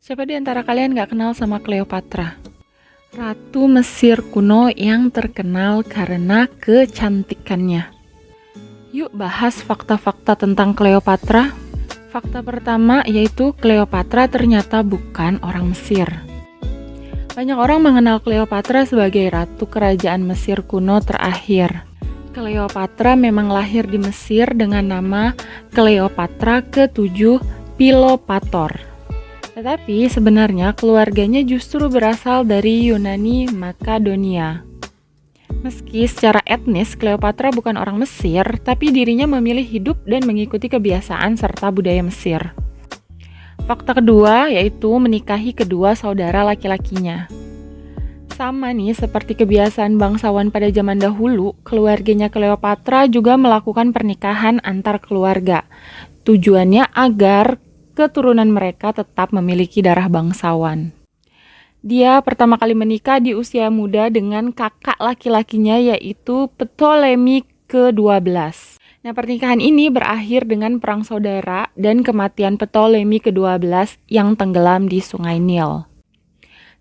Siapa di antara kalian gak kenal sama Cleopatra? Ratu Mesir kuno yang terkenal karena kecantikannya. Yuk bahas fakta-fakta tentang Cleopatra. Fakta pertama yaitu Cleopatra ternyata bukan orang Mesir. Banyak orang mengenal Cleopatra sebagai ratu kerajaan Mesir kuno terakhir. Cleopatra memang lahir di Mesir dengan nama Cleopatra ke-7 Philopator. Tetapi sebenarnya keluarganya justru berasal dari Yunani Makedonia. Meski secara etnis Cleopatra bukan orang Mesir, tapi dirinya memilih hidup dan mengikuti kebiasaan serta budaya Mesir. Fakta kedua yaitu menikahi kedua saudara laki-lakinya. Sama nih seperti kebiasaan bangsawan pada zaman dahulu, keluarganya Cleopatra juga melakukan pernikahan antar keluarga. Tujuannya agar keturunan mereka tetap memiliki darah bangsawan. Dia pertama kali menikah di usia muda dengan kakak laki-lakinya yaitu Ptolemy ke-12. Nah, pernikahan ini berakhir dengan perang saudara dan kematian Ptolemy ke-12 yang tenggelam di Sungai Nil.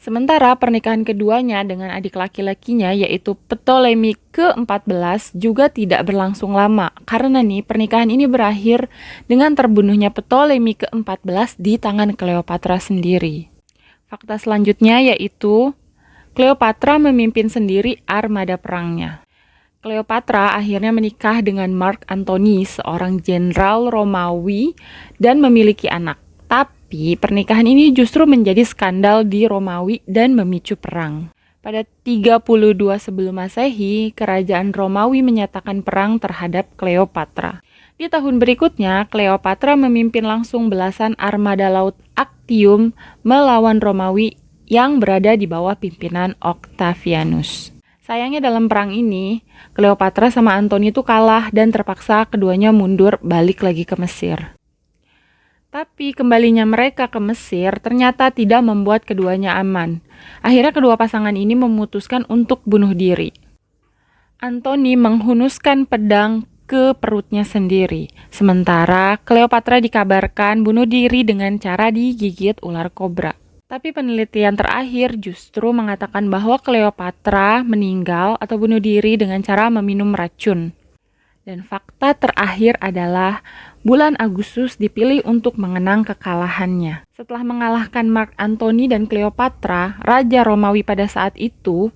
Sementara pernikahan keduanya dengan adik laki-lakinya yaitu Ptolemy ke-14 juga tidak berlangsung lama karena nih pernikahan ini berakhir dengan terbunuhnya Ptolemy ke-14 di tangan Cleopatra sendiri. Fakta selanjutnya yaitu Cleopatra memimpin sendiri armada perangnya. Cleopatra akhirnya menikah dengan Mark Antony, seorang jenderal Romawi dan memiliki anak. Tapi pernikahan ini justru menjadi skandal di Romawi dan memicu perang. Pada 32 sebelum Masehi, kerajaan Romawi menyatakan perang terhadap Cleopatra. Di tahun berikutnya, Cleopatra memimpin langsung belasan armada laut Actium melawan Romawi yang berada di bawah pimpinan Octavianus. Sayangnya dalam perang ini, Cleopatra sama Antony itu kalah dan terpaksa keduanya mundur balik lagi ke Mesir. Tapi kembalinya mereka ke Mesir ternyata tidak membuat keduanya aman. Akhirnya kedua pasangan ini memutuskan untuk bunuh diri. Antony menghunuskan pedang ke perutnya sendiri. Sementara Cleopatra dikabarkan bunuh diri dengan cara digigit ular kobra. Tapi penelitian terakhir justru mengatakan bahwa Cleopatra meninggal atau bunuh diri dengan cara meminum racun. Dan fakta terakhir adalah bulan Agustus dipilih untuk mengenang kekalahannya. Setelah mengalahkan Mark Antony dan Cleopatra, Raja Romawi pada saat itu,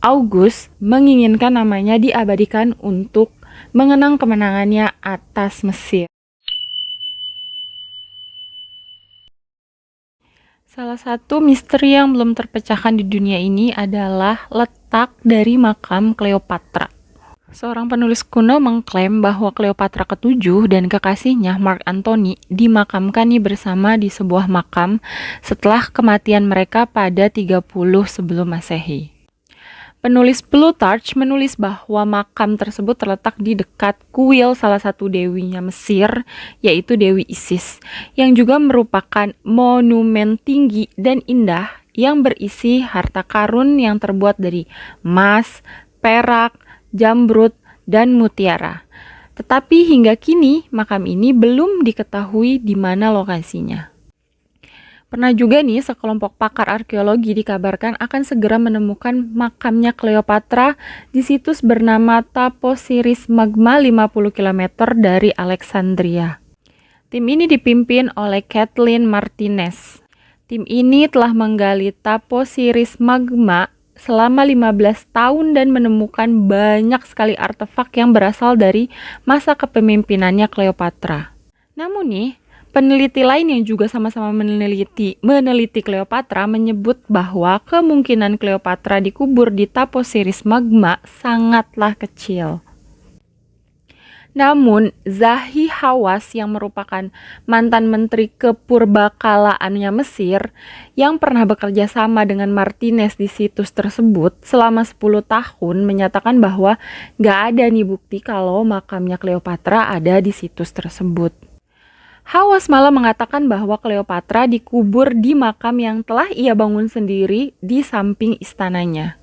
August, menginginkan namanya diabadikan untuk mengenang kemenangannya atas Mesir. Salah satu misteri yang belum terpecahkan di dunia ini adalah letak dari makam Cleopatra. Seorang penulis kuno mengklaim bahwa Cleopatra ke-7 dan kekasihnya Mark Antony dimakamkan bersama di sebuah makam setelah kematian mereka pada 30 sebelum Masehi. Penulis Plutarch menulis bahwa makam tersebut terletak di dekat kuil salah satu dewinya Mesir, yaitu Dewi Isis, yang juga merupakan monumen tinggi dan indah yang berisi harta karun yang terbuat dari emas, perak, jamrud, dan mutiara. Tetapi hingga kini makam ini belum diketahui di mana lokasinya. Pernah juga nih sekelompok pakar arkeologi dikabarkan akan segera menemukan makamnya Cleopatra di situs bernama Taposiris Magma 50 km dari Alexandria. Tim ini dipimpin oleh Kathleen Martinez. Tim ini telah menggali Taposiris Magma selama 15 tahun dan menemukan banyak sekali artefak yang berasal dari masa kepemimpinannya Cleopatra. Namun nih, peneliti lain yang juga sama-sama meneliti Cleopatra menyebut bahwa kemungkinan Cleopatra dikubur di Taposiris Magma sangatlah kecil. Namun, Zahi Hawass yang merupakan mantan menteri kepurbakalaannya Mesir yang pernah bekerja sama dengan Martinez di situs tersebut selama 10 tahun menyatakan bahwa gak ada nih bukti kalau makamnya Cleopatra ada di situs tersebut. Hawass malah mengatakan bahwa Cleopatra dikubur di makam yang telah ia bangun sendiri di samping istananya.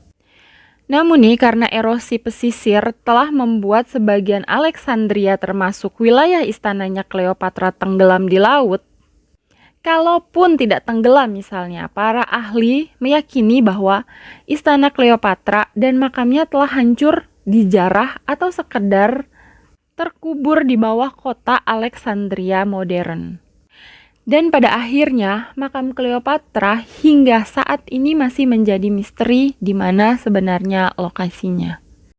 Namun nih, karena erosi pesisir telah membuat sebagian Alexandria termasuk wilayah istananya Cleopatra tenggelam di laut, Kalaupun tidak tenggelam misalnya, para ahli meyakini bahwa istana Kleopatra dan makamnya telah hancur, dijarah, atau sekedar terkubur di bawah kota Alexandria modern. Dan pada akhirnya, makam Kleopatra hingga saat ini masih menjadi misteri di mana sebenarnya lokasinya.